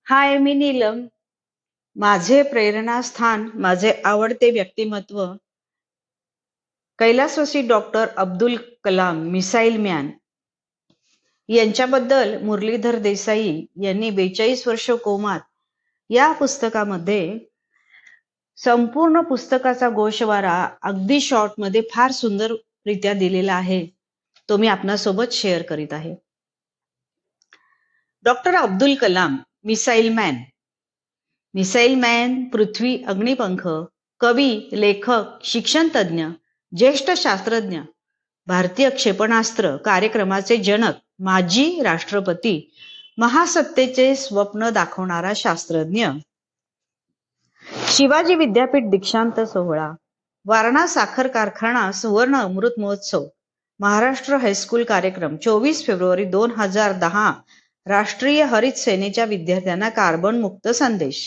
हाय, मी नीलम. माझे प्रेरणास्थान, माझे आवडते व्यक्तिमत्व कैलासवासी doctor Abdul Kalam, missile man यांच्याबद्दल मुरलीधर देसाई यांनी 42 वर्ष कोमात या पुस्तकामध्ये संपूर्ण पुस्तकाचा गोषवारा अगदी शॉर्टमध्ये फार सुंदररित्या दिलेला आहे. तो मी आपणासोबत शेअर करीत आहे. Doctor Abdul Kalam, missile man. Missile man, Prithvi, Agnipankh, कवी, लेखक, शिक्षण तज्ञ, ज्येष्ठ शास्त्रज्ञ, भारतीय क्षेपणास्त्र कार्यक्रमाचे जनक, माजी राष्ट्रपती, महासत्तेचे स्वप्न दाखवणारा शास्त्रज्ञ. शिवाजी विद्यापीठ दीक्षांत सोहळा, वारणा साखर कारखाना सुवर्ण अमृत महोत्सव, महाराष्ट्र हायस्कूल कार्यक्रम 24 फेब्रुवारी 2010. राष्ट्रीय हरित सेनेच्या विद्यार्थ्यांना कार्बन मुक्त संदेश.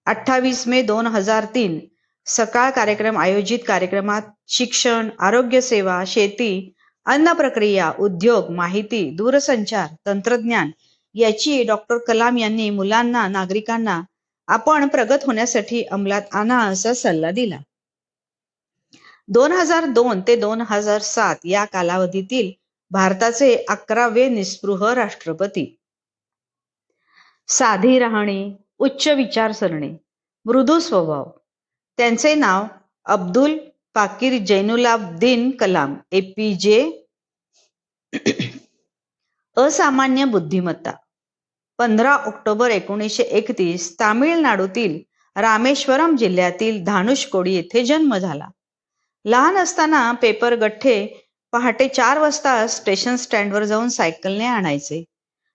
28 मे 2003. सकाळ कार्यक्रम आयोजित कार्यक्रमात शिक्षण, आरोग्य सेवा, शेती, अन्न प्रक्रिया, उद्योग, माहिती, दूरसंचार, तंत्रज्ञान याची डॉक्टर कलाम यांनी मुलांना, नागरिकांना आपण प्रगत होण्यासाठी अंमलात आणा असा सल्ला दिला. 2002 ते 2007 या कालावधीतील भारताचे 11वे निस्पृह राष्ट्रपती. साधी राहणी, उच्च विचारसरणी, मृदू स्वभाव. त्यांचे नाव अब्दुल पाकीर जैनुलाब्दीन कलाम, एपीजे. असामान्य बुद्धिमत्ता. 15 ऑक्टोबर 1931 तामिळनाडूतील रामेश्वरम जिल्ह्यातील धानुषकोडी येथे जन्म झाला. लहान असताना पेपर गठ्ठे पहाटे 4 वाजता स्टेशन स्टँडवर जाऊन सायकलने आणायचे.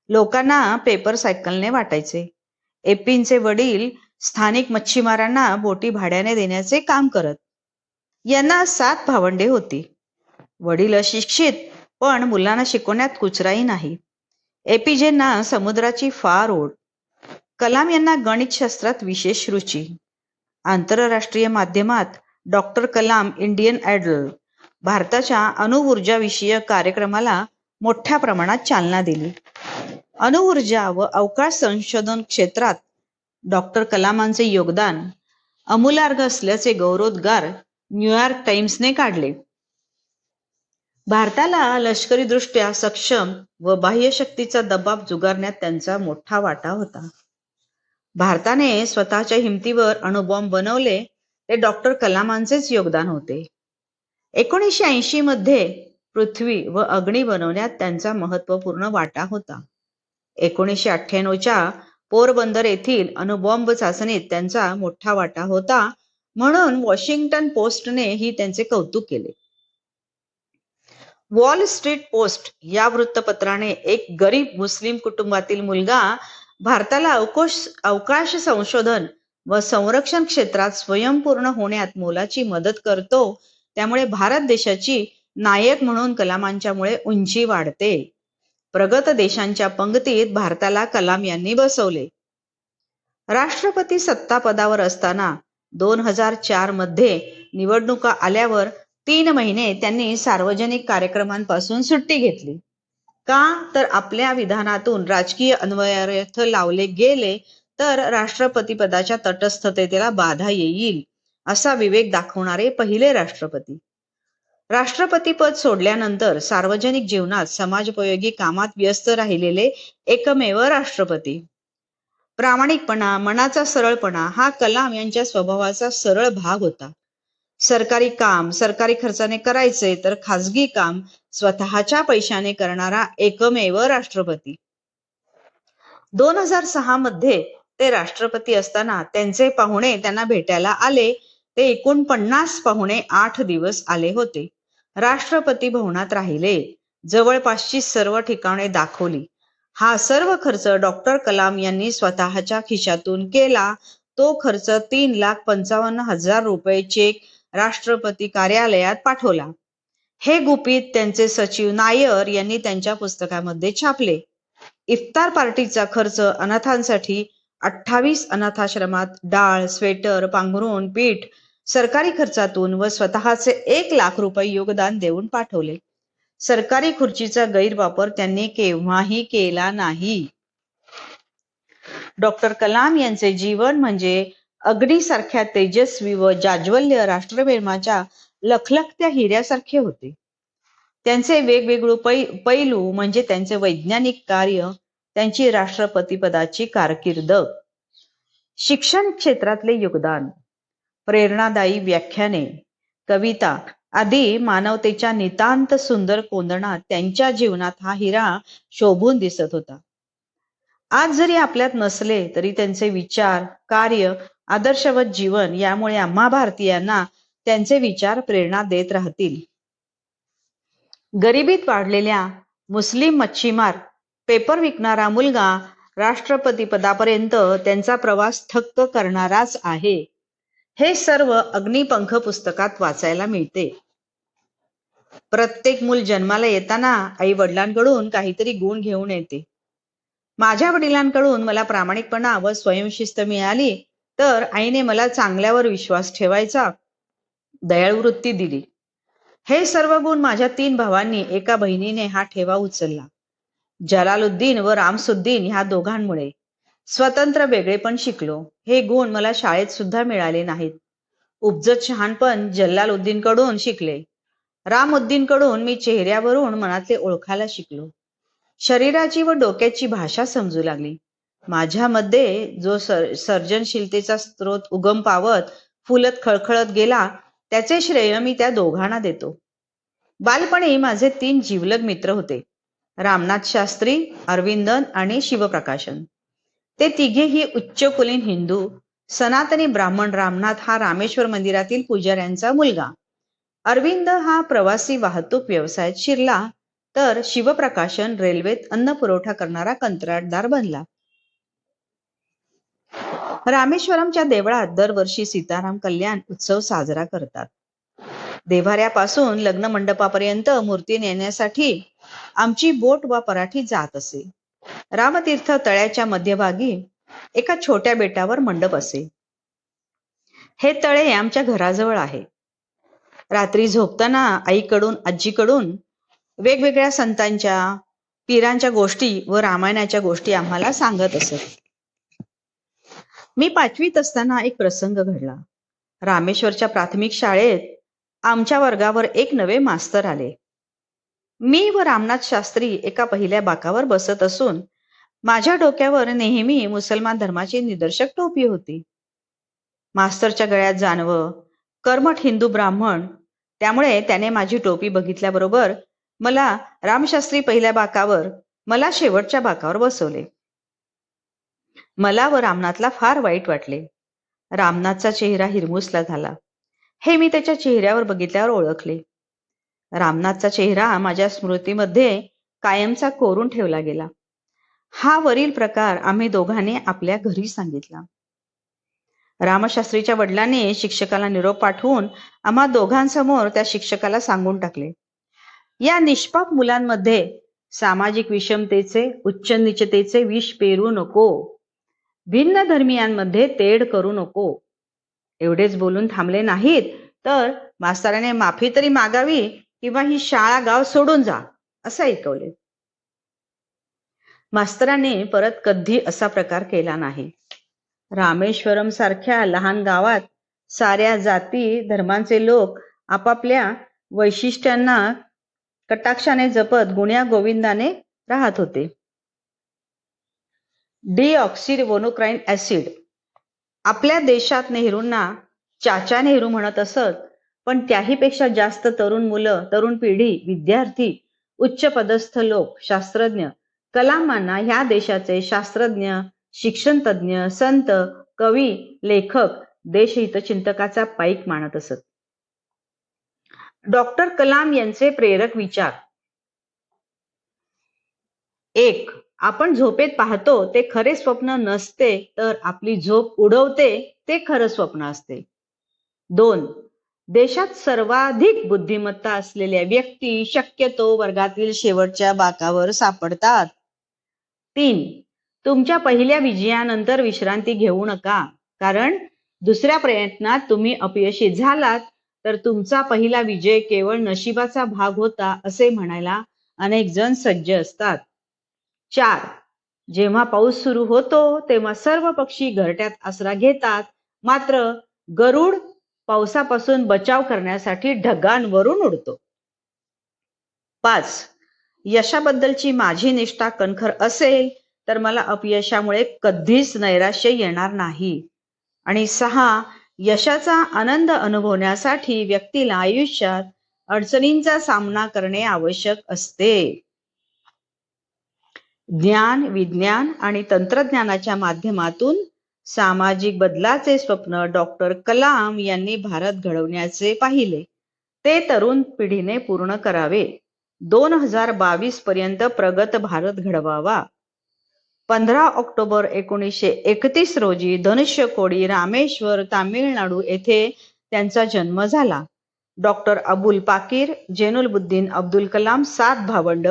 लोकांना पेपर सायकलने वाटायचे. एपींचे वडील स्थानिक मच्छीमारांना बोटी भाड्याने देण्याचे काम करत. यांना 7 भावंडे होती. वडील अशिक्षित, पण मुलांना शिकवण्यात कुचराई नाही. एपीजेंना समुद्राची फार ओढ. कलाम यांना गणितशास्त्रात विशेष रुची. आंतरराष्ट्रीय माध्यमात डॉक्टर कलाम इंडियन आयडल भारताच्या अणुऊर्जा विषयक कार्यक्रमाला मोठ्या प्रमाणात चालना दिली. अणुऊर्जा व अवकाश संशोधन क्षेत्रात डॉक्टर कलामांचे योगदान अमूलार्ग असल्याचे गौरवोद्गार न्यूयॉर्क टाइम्सने काढले. भारताला लष्करीदृष्ट्या सक्षम व बाह्य शक्तीचा दबाव झुगारण्यात त्यांचा मोठा वाटा होता. भारताने स्वतःच्या हिमतीवर अणुबॉम्ब बनवले ते डॉक्टर कलामांचेच योगदान होते. 1980 मध्ये पृथ्वी व अग्नी बनवण्यात त्यांचा महत्वपूर्ण वाटा होता. 1998च्या पोरबंदर येथील अणुबॉम्ब चाचणीत त्यांचा मोठा वाटा होता, म्हणून वॉशिंग्टन पोस्टने ही त्यांचे कौतुक केले. वॉल स्ट्रीट पोस्ट या वृत्तपत्राने एक गरीब मुस्लिम कुटुंबातील मुलगा भारताला अवकाश संशोधन व संरक्षण क्षेत्रात स्वयंपूर्ण होण्यात मोलाची मदत करतो, त्यामुळे भारत देशाची नायक म्हणून कलामांच्यामुळे उंची वाढते. प्रगत देशांच्या पंक्तीत भारताला कलाम यांनी बसवले. राष्ट्रपती सत्तापदावर असताना 2004 मध्ये निवडणुका आल्यावर 3 महिने त्यांनी सार्वजनिक कार्यक्रमांपासून सुट्टी घेतली. का तर आपल्या विधानातून राजकीय अन्वयार्थ लावले गेले तर राष्ट्रपती पदाच्या तटस्थतेला बाधा येईल असा विवेक दाखवणारे पहिले राष्ट्रपती. राष्ट्रपती पद सोडल्यानंतर सार्वजनिक जीवनात समाजोपयोगी कामात व्यस्त राहिलेले एकमेव राष्ट्रपती. प्रामाणिकपणा, मनाचा सरळपणा हा कलाम यांच्या स्वभावाचा सरळ भाग होता. सरकारी काम सरकारी खर्चाने करायचे तर खाजगी काम स्वतःच्या पैशाने करणारा एकमेव राष्ट्रपती. 2006 मध्ये ते राष्ट्रपती असताना त्यांचे पाहुणे त्यांना भेटायला आले. ते एकूण 50 पाहुणे 8 दिवस आले होते. राष्ट्रपती भवनात राहिले. जवळपासची सर्व ठिकाणे दाखवली. हा सर्व खर्च डॉक्टर कलाम यांनी स्वतःच्या खिशातून केला. तो खर्च 3,55,000 रुपये चेक राष्ट्रपती कार्यालयात पाठवला. हे गुपित त्यांचे सचिव नायर यांनी त्यांच्या पुस्तकामध्ये छापले. इफ्तार पार्टीचा खर्च अनाथांसाठी 28 अनाथाश्रमात डाळ, स्वेटर, पांघरूण, पीठ सरकारी खर्चातून व स्वतःचे 1 लाख रुपये योगदान देऊन पाठवले. सरकारी खुर्चीचा गैरवापर त्यांनी केव्हाही केला नाही. डॉक्टर कलाम यांचे जीवन म्हणजे अग्नीसारख्या तेजस्वी व जाज्वल्य राष्ट्रप्रेमाच्या लखलखत्या हिऱ्यासारखे होते. त्यांचे वेगवेगळे पैलू म्हणजे त्यांचे वैज्ञानिक कार्य, त्यांची राष्ट्रपती पदाची कारकीर्द, शिक्षण क्षेत्रातले योगदान, प्रेरणादायी व्याख्याने, कविता आदी मानवतेच्या नितांत सुंदर कोंदणात त्यांच्या जीवनात हा हिरा शोभून दिसत होता. आज जरी आपल्यात नसले तरी त्यांचे विचार, कार्य, आदर्शवत जीवन यामुळे आम्हा भारतीयांना त्यांचे विचार प्रेरणा देत राहतील. गरिबीत वाढलेल्या मुस्लिम मच्छीमार, पेपर विकणारा मुलगा राष्ट्रपती पदापर्यंत त्यांचा प्रवास थक्क करणाराच आहे. हे सर्व अग्निपंख पुस्तकात वाचायला मिळते. प्रत्येक मूल जन्माला येताना आई वडिलांकडून काहीतरी गुण घेऊन येते. माझ्या वडिलांकडून मला प्रामाणिकपणा व स्वयंशिस्त मिळाली, तर आईने मला चांगल्यावर विश्वास ठेवायचा दयाळू वृत्ती दिली. हे सर्व गुण माझ्या 3 भावांनी एका बहिणीने हा ठेवा उचलला. जलालुद्दीन व रामसुद्दीन ह्या दोघांमुळे स्वतंत्र वेगळेपण शिकलो. हे गुण मला शाळेत सुद्धा मिळाले नाहीत. उपजत शहाणपण जलालुद्दीन कडून शिकले. रामउद्दीन कडून मी चेहऱ्यावरून मनातले ओळखायला शिकलो. शरीराची व डोक्याची भाषा समजू लागली. माझ्यामध्ये जो सर्जनशीलतेचा स्रोत उगम पावत फुलत खळखळत गेला, त्याचे श्रेय मी त्या दोघांना देतो. बालपणी माझे 3 जिवलग मित्र होते, रामनाथ शास्त्री, अरविंदन आणि शिवप्रकाशन. ते तिघेही उच्चकुलीन हिंदू. सनातनी ब्राह्मण रामनाथ हा रामेश्वर मंदिरातील पुजाऱ्यांचा मुलगा. अरविंद हा प्रवासी वाहतूक व्यवसायात शिरला, तर शिवप्रकाशन रेल्वेत अन्न पुरवठा करणारा कंत्राटदार बनला. रामेश्वरमच्या देवळात दरवर्षी सीताराम कल्याण उत्सव साजरा करतात. देव्हाऱ्यापासून लग्न मंडपापर्यंत मूर्ती नेण्यासाठी आमची बोट वा पराठी जात असे. रामतीर्थ तळ्याच्या मध्यभागी एका छोट्या बेटावर मंडप असे. हे तळे आमच्या घराजवळ आहे. रात्री झोपताना आईकडून, आजीकडून वेगवेगळ्या संतांच्या, पीरांच्या गोष्टी व रामायणाच्या गोष्टी आम्हाला सांगत असत. मी 5वीत असताना एक प्रसंग घडला. रामेश्वरच्या प्राथमिक शाळेत आमच्या वर्गावर एक नवे मास्तर आले. मी व रामनाथ शास्त्री एका पहिल्या बाकावर बसत असून माझ्या डोक्यावर नेहमी मुसलमान धर्माची निदर्शक टोपी होती. मास्तरच्या गळ्यात जानवं, कर्मठ हिंदू ब्राह्मण, त्यामुळे त्याने माझी टोपी बघितल्याबरोबर मला रामशास्त्री पहिल्या बाकावर, मला शेवटच्या बाकावर बसवले. मला व रामनाथला फार वाईट वाटले. रामनाथचा चेहरा हिरमुसला झाला. हे मी त्याच्या चेहऱ्यावर बघितल्यावर ओळखले. रामनाथचा चेहरा माझ्या स्मृतीमध्ये कायमचा कोरून ठेवला गेला. हा वरील प्रकार आम्ही दोघांनी आपल्या घरी सांगितला. रामशास्त्रीच्या वडिलांनी शिक्षकाला निरोप पाठवून आम्हा दोघांसमोर त्या शिक्षकाला सांगून टाकले, या निष्पाप मुलांमध्ये सामाजिक विषमतेचे, उच्च नीचतेचे विष पेरू नको. भिन्न धर्मीयांमध्ये तेढ करू नको. एवढेच बोलून थांबले नाहीत, तर मास्तराने माफी तरी मागावी किंवा ही शाळा गाव सोडून जा, असं ऐकवले. मास्तराने परत कधी असा प्रकार केला नाही. रामेश्वरम सारख्या लहान गावात साऱ्या जाती धर्मांचे लोक आपापल्या वैशिष्ट्यांना कटाक्षाने जपत गुण्या गोविंदाने राहत होते. डिऑक्सिरिबोनुक्लाइन ऍसिड आपल्या देशात नेहरूंना चाचा नेहरू म्हणत असत, पण त्याहीपेक्षा जास्त तरुण मुलं, तरुण पिढी, विद्यार्थी, उच्च पदस्थ लोक, शास्त्रज्ञ कलामांना ह्या देशाचे शास्त्रज्ञ, शिक्षण तज्ञ, संत, कवी, लेखक, देशहितचिंतकाचा पाईक मानत असत. डॉक्टर कलाम यांचे प्रेरक विचार. 1. आपण झोपेत पाहतो ते खरे स्वप्न नसते, तर आपली झोप उडवते ते खरं स्वप्न असते. 2. देशात सर्वाधिक बुद्धिमत्ता असलेल्या व्यक्ती शक्यतो वर्गातील शेवटच्या बाकावर सापडतात. 3. तुमच्या पहिल्या विजयानंतर विश्रांती घेऊ नका, कारण दुसऱ्या प्रयत्नात तुम्ही अपयशी झालात तर तुमचा पहिला विजय केवळ नशिबाचा भाग होता असे म्हणायला अनेक जण सज्ज असतात. 4. जेव्हा पाऊस सुरू होतो तेव्हा सर्व पक्षी घरट्यात आसरा घेतात, मात्र गरुड पावसापासून बचाव करण्यासाठी ढगांवरून उडतो. 5. यशाबद्दलची माझी निष्ठा कणखर असेल तर मला अपयशामुळे कधीच नैराश्य येणार नाही. आणि 6. यशाचा आनंद अनुभवण्यासाठी व्यक्तीला आयुष्यात अडचणींचा सामना करणे आवश्यक असते. ज्ञान, विज्ञान आणि तंत्रज्ञानाच्या माध्यमातून सामाजिक बदलाचे स्वप्न डॉक्टर कलाम यांनी भारत घडवण्याचे पाहिले. ते तरुण पिढीने पूर्ण करावे. 2022 पर्यंत प्रगत भारत घडवावा. 15 ऑक्टोबर 1931 रोजी धनुष्यकोडी, रामेश्वर, तामिळनाडू येथे त्यांचा जन्म झाला. डॉक्टर अबुल पाकीर, जैनुलब्दीन अब्दुल कलाम 7 भावंड.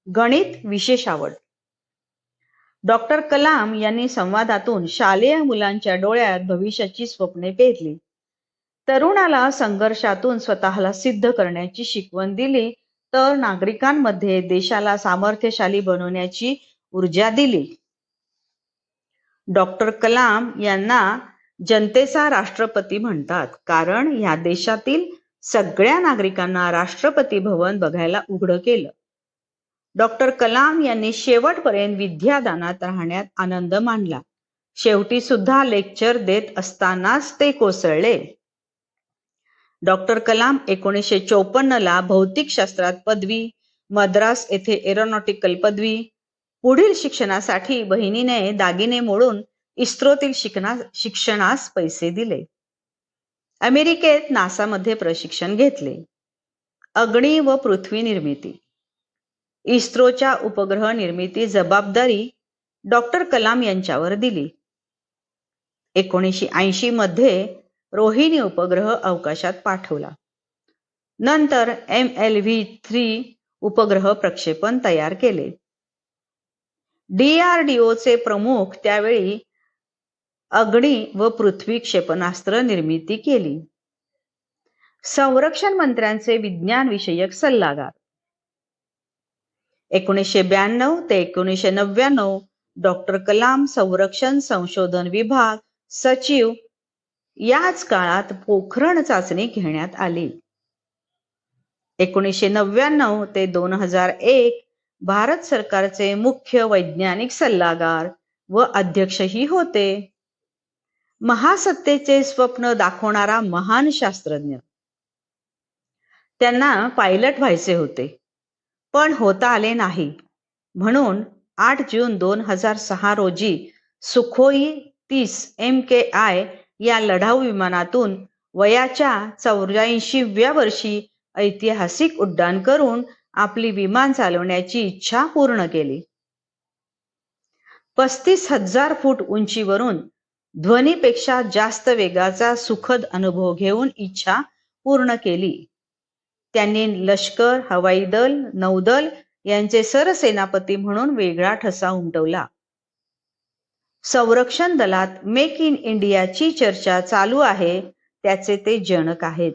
गणित विशेष आवड. डॉक्टर कलाम यांनी संवादातून शालेय मुलांच्या डोळ्यात भविष्याची स्वप्ने पेरली. तरुणाला संघर्षातून स्वतःला सिद्ध करण्याची शिकवण दिली, तर नागरिकांमध्ये देशाला सामर्थ्यशाली बनवण्याची ऊर्जा दिली. डॉक्टर कलाम यांना जनतेचा राष्ट्रपती म्हणतात, कारण या देशातील सगळ्या नागरिकांना राष्ट्रपती भवन बघायला उघडं केलं. डॉक्टर कलाम यांनी शेवटपर्यंत विद्यादानात राहण्यात आनंद मानला. शेवटी सुद्धा लेक्चर देत असतानाच ते कोसळले. डॉक्टर कलाम 1954 भौतिकशास्त्रात पदवी, मद्रास येथे एरोनॉटिकल पदवी. पुढील शिक्षणासाठी बहिणीने दागिने मोडून इस्रोतील शिक्षणास पैसे दिले. अमेरिकेत नासामध्ये प्रशिक्षण घेतले. अग्नी व पृथ्वी निर्मिती. इस्रोच्या उपग्रह निर्मिती जबाबदारी डॉक्टर कलाम यांच्यावर दिली. 1980 मध्ये रोहिणी उपग्रह अवकाशात पाठवला. नंतर MLV-3 उपग्रह प्रक्षेपण तयार केले. DRDOचे प्रमुख त्यावेळी अग्नी व पृथ्वी क्षेपणास्त्र निर्मिती केली. संरक्षण मंत्र्यांचे विज्ञान विषयक सल्लागार. 1992 ते 1999 डॉक्टर कलाम संरक्षण संशोधन विभाग सचिव. याच काळात पोखरण चाचणी घेण्यात आली. 1999 ते 2001 भारत सरकारचे मुख्य वैज्ञानिक सल्लागार व अध्यक्षही होते. महासत्तेचे स्वप्न दाखवणारा महान शास्त्रज्ञ. त्यांना पायलट व्हायचे होते, पण होता आले नाही. म्हणून 8 जून 2006 रोजी सुखोई 30 MKI या लढाऊ विमानातून वयाच्या 84व्या वर्षी ऐतिहासिक उड्डाण करून आपली विमान चालवण्याची इच्छा पूर्ण केली. 35,000 फूट उंचीवरून ध्वनीपेक्षा जास्त वेगाचा सुखद अनुभव घेऊन इच्छा पूर्ण केली. त्यांनी लष्कर, हवाई दल, नौदल यांचे सरसेनापती म्हणून वेगळा ठसा उमटवला. संरक्षण दलात मेक इन इंडियाची चर्चा चालू आहे, त्याचे ते जनक आहेत.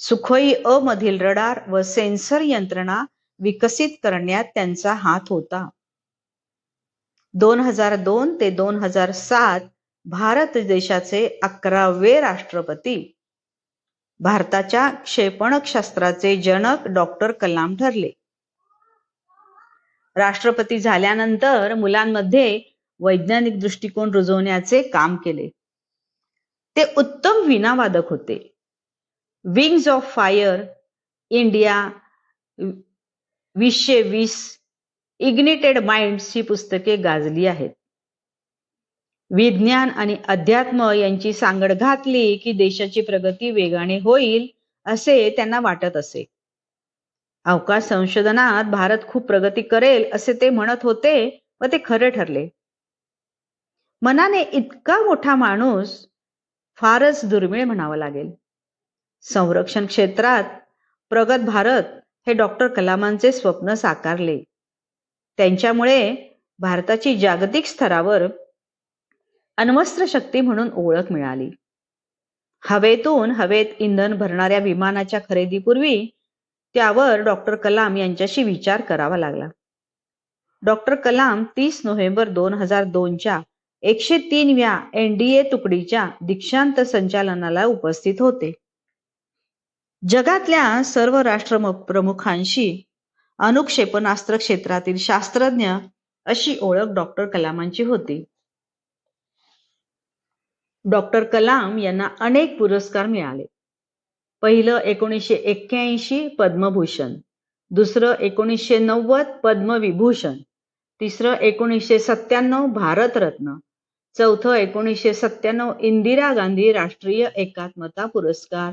सुखोई अ मधील रडार व सेन्सर यंत्रणा विकसित करण्यात त्यांचा हात होता. 2002 ते 2007 भारत देशाचे 11वे राष्ट्रपती. भारताच्या क्षेपणास्त्राचे जनक डॉक्टर कलाम ठरले. राष्ट्रपती झाल्यानंतर मुलांमध्ये वैज्ञानिक दृष्टिकोन रुजवण्याचे काम केले. ते उत्तम वीणावादक होते. Wings of fire, India 2020, ignited minds ही पुस्तके गाजली आहेत. विज्ञान आणि अध्यात्म यांची सांगड घातली की देशाची प्रगती वेगाने होईल असे त्यांना वाटत असे. अवकाश संशोधनात भारत खूप प्रगती करेल असे ते म्हणत होते व ते खरे ठरले. मनाने इतका मोठा माणूस फारच दुर्मिळ म्हणावा लागेल. संरक्षण क्षेत्रात प्रगत भारत हे डॉक्टर कलामांचे स्वप्न साकारले. त्यांच्यामुळे भारताची जागतिक स्तरावर अण्वस्त्र शक्ती म्हणून ओळख मिळाली. हवेतून हवेत इंधन भरणाऱ्या विमानाच्या खरेदीपूर्वी त्यावर डॉक्टर कलाम यांच्याशी विचार करावा लागला. डॉक्टर कलाम 30 नोव्हेंबर 2002च्या 103व्या NDA तुकडीच्या दीक्षांत संचालनाला उपस्थित होते. जगातल्या सर्व राष्ट्रप्रमुखांशी अणुक्षेपणास्त्र क्षेत्रातील शास्त्रज्ञ अशी ओळख डॉक्टर कलामांची होती. डॉक्टर कलाम यांना अनेक पुरस्कार मिळाले. पहिलं 1981 पद्मभूषण, दुसरं 1990 पद्मविभूषण, तिसरं 1997 भारतरत्न, चौथं 1997 इंदिरा गांधी राष्ट्रीय एकात्मता पुरस्कार,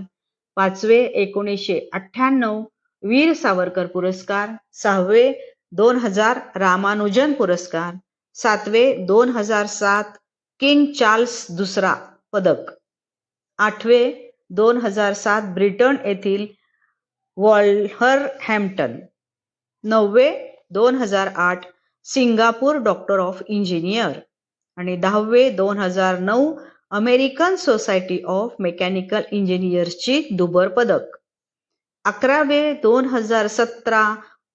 पाचवे 1998 वीर सावरकर पुरस्कार, सहावे 2000 रामानुजन पुरस्कार, सातवे 2007 किंग चार्ल्स दुसरा पदक, आठवे 2007 ब्रिटन येथील वॉल्व्हरहॅम्प्टन, नववे 2008 सिंगापूर डॉक्टर ऑफ इंजिनियर आणि 10वे 2009 अमेरिकन सोसायटी ऑफ मेकॅनिकल इंजिनियर्सची दुबर पदक, 11वे 2017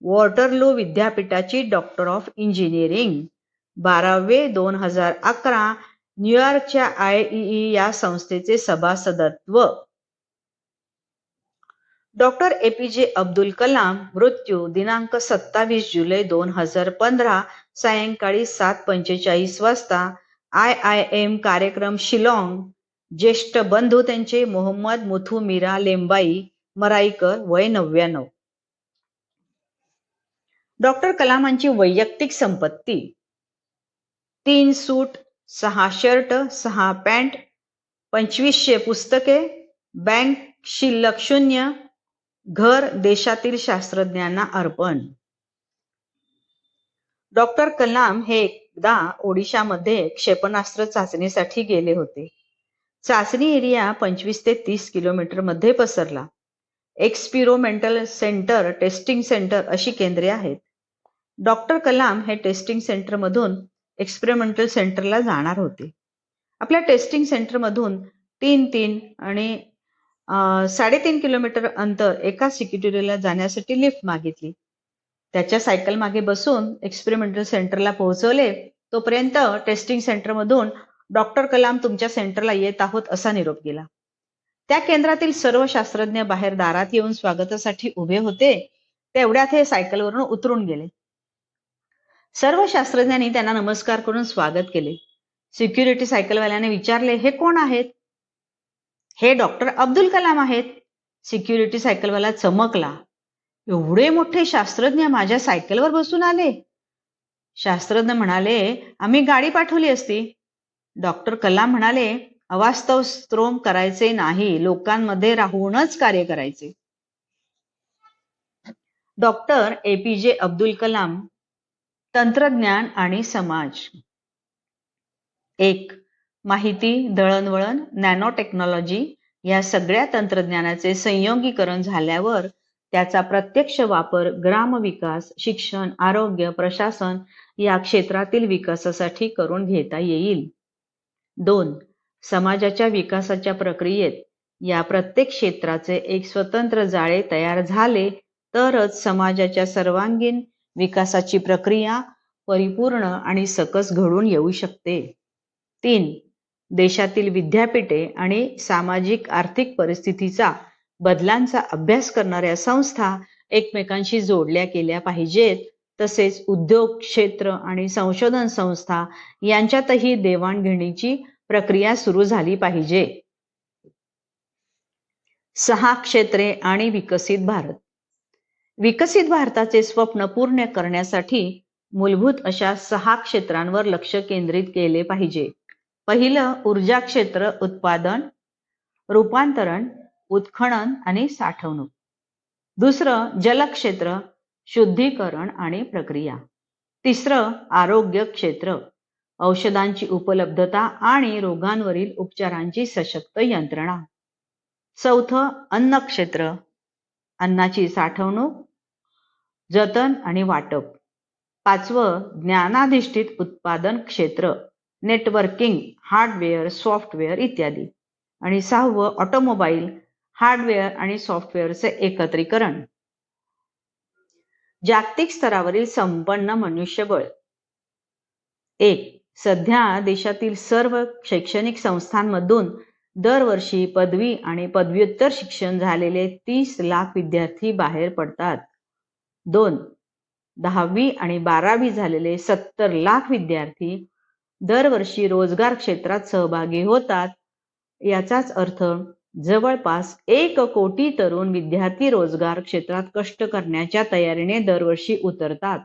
वॉटरलू विद्यापीठाची डॉक्टर ऑफ इंजिनिअरिंग, 12वे 2011 न्यूयॉर्कच्या IEE या संस्थेचे सभासदत्व. डॉक्टर APJ अब्दुल कलाम मृत्यू दिनांक 27 जुलै 2015 सायंकाळी 7:45 वाजता IIM कार्यक्रम शिलाँग. ज्येष्ठ बंधू त्यांचे मोहम्मद मुथू मीरा लेंबाई मराईकर, वय 99. डॉक्टर कलामांची वैयक्तिक संपत्ती: 3 सूट, 6 शर्ट, 6 पॅन्ट, 2500 पुस्तके, बँक शिल्लक 0, घर देशातील शास्त्रज्ञांना अर्पण. डॉक्टर कलाम हे एकदा ओडिशामध्ये क्षेपणास्त्र चाचणीसाठी गेले होते. चाचणी एरिया 25 ते 30 किलोमीटर मध्ये पसरला. एक्सपिरोमेंटल सेंटर, टेस्टिंग सेंटर अशी केंद्रे आहेत. डॉक्टर कलाम हे टेस्टिंग सेंटर मधून एक्सपेरिमेंटल सेंटरला जाणार होते. आपल्या टेस्टिंग सेंटर मधून 3 आणि 3.5 किलोमीटर अंतर एका सिक्युरिटीला जाण्यासाठी लिफ्ट मागितली. त्याच्या सायकल मागे बसून एक्सपेरिमेंटल सेंटरला पोहोचवले. तोपर्यंत टेस्टिंग सेंटर मधून डॉक्टर कलाम तुमच्या सेंटरला येत आहोत असा निरोप गेला. त्या केंद्रातील सर्व शास्त्रज्ञ बाहेर दारात येऊन स्वागतासाठी उभे होते. तेवढ्यात हे सायकलवरून उतरून गेले. सर्व शास्त्रज्ञांनी त्यांना नमस्कार करून स्वागत केले. सिक्युरिटी सायकलवाल्याने विचारले, हे कोण आहेत? हे डॉक्टर अब्दुल कलाम आहेत. सिक्युरिटी सायकलवाला चमकला. एवढे मोठे शास्त्रज्ञ माझ्या सायकलवर बसून आले? शास्त्रज्ञ म्हणाले, आम्ही गाडी पाठवली असती. डॉक्टर कलाम म्हणाले, अवास्तव स्त्रोम करायचे नाही, लोकांमध्ये राहूनच कार्य करायचे. Doctor APJ Abdul Kalam. तंत्रज्ञान आणि समाज. 1. माहिती, दळणवळण, नॅनो टेक्नॉलॉजी या सगळ्या तंत्रज्ञानाचे संयोगीकरण झाल्यावर त्याचा प्रत्यक्ष वापर ग्रामविकास, शिक्षण, आरोग्य, प्रशासन या क्षेत्रातील विकासासाठी करून घेता येईल. 2. समाजाच्या विकासाच्या प्रक्रियेत या प्रत्येक क्षेत्राचे एक स्वतंत्र जाळे तयार झाले तरच समाजाच्या सर्वांगीण विकासाची प्रक्रिया परिपूर्ण आणि सकस घडून येऊ शकते. 3. देशातील विद्यापीठे आणि सामाजिक आर्थिक परिस्थितीचा बदलांचा अभ्यास करणाऱ्या संस्था एकमेकांशी जोडल्या गेल्या पाहिजेत. तसेच उद्योग क्षेत्र आणि संशोधन संस्था यांच्यातही देवाणघेणीची प्रक्रिया सुरू झाली पाहिजे. 6 क्षेत्रे आणि विकसित भारत. विकसित भारताचे स्वप्न पूर्ण करण्यासाठी मूलभूत अशा 6 क्षेत्रांवर लक्ष केंद्रित केले पाहिजे. पहिलं, ऊर्जा क्षेत्र, उत्पादन, रूपांतरण, उत्खनन आणि साठवणूक. दुसरं, जलक्षेत्र, शुद्धीकरण आणि प्रक्रिया. तिसरं, आरोग्य क्षेत्र, औषधांची उपलब्धता आणि रोगांवरील उपचारांची सशक्त यंत्रणा. चौथं, अन्न क्षेत्र, अन्नाची साठवणूक, जतन आणि वाटप. 5वं, ज्ञानाधिष्ठित उत्पादन क्षेत्र, नेटवर्किंग, हार्डवेअर, सॉफ्टवेअर इत्यादी. आणि 6वं, ऑटोमोबाईल, हार्डवेअर आणि सॉफ्टवेअरचे एकत्रीकरण. जागतिक स्तरावरील संपन्न मनुष्यबळ. 1. सध्या देशातील सर्व शैक्षणिक संस्थांमधून दरवर्षी पदवी आणि पदव्युत्तर शिक्षण झालेले 30 लाख विद्यार्थी बाहेर पडतात. 2. 10वी आणि 12वी झालेले 70 लाख विद्यार्थी दरवर्षी रोजगार क्षेत्रात सहभागी होतात. याचाच अर्थ जवळपास 1 कोटी तरुण विद्यार्थी रोजगार क्षेत्रात कष्ट करण्याच्या तयारीने दरवर्षी उतरतात.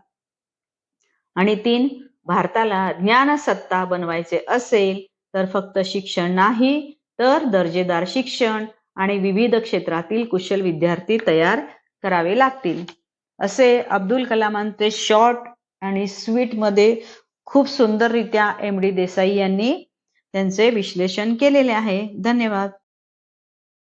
आणि 3. भारताला ज्ञानसत्ता बनवायचे असेल तर फक्त शिक्षण नाही तर दर्जेदार शिक्षण आणि विविध क्षेत्रातील कुशल विद्यार्थी तयार करावे लागतील. असे अब्दुल कलामांचे शॉर्ट आणि स्वीट मध्ये खूप सुंदररित्या MD देसाई यांनी त्यांचे विश्लेषण केलेले आहे. धन्यवाद.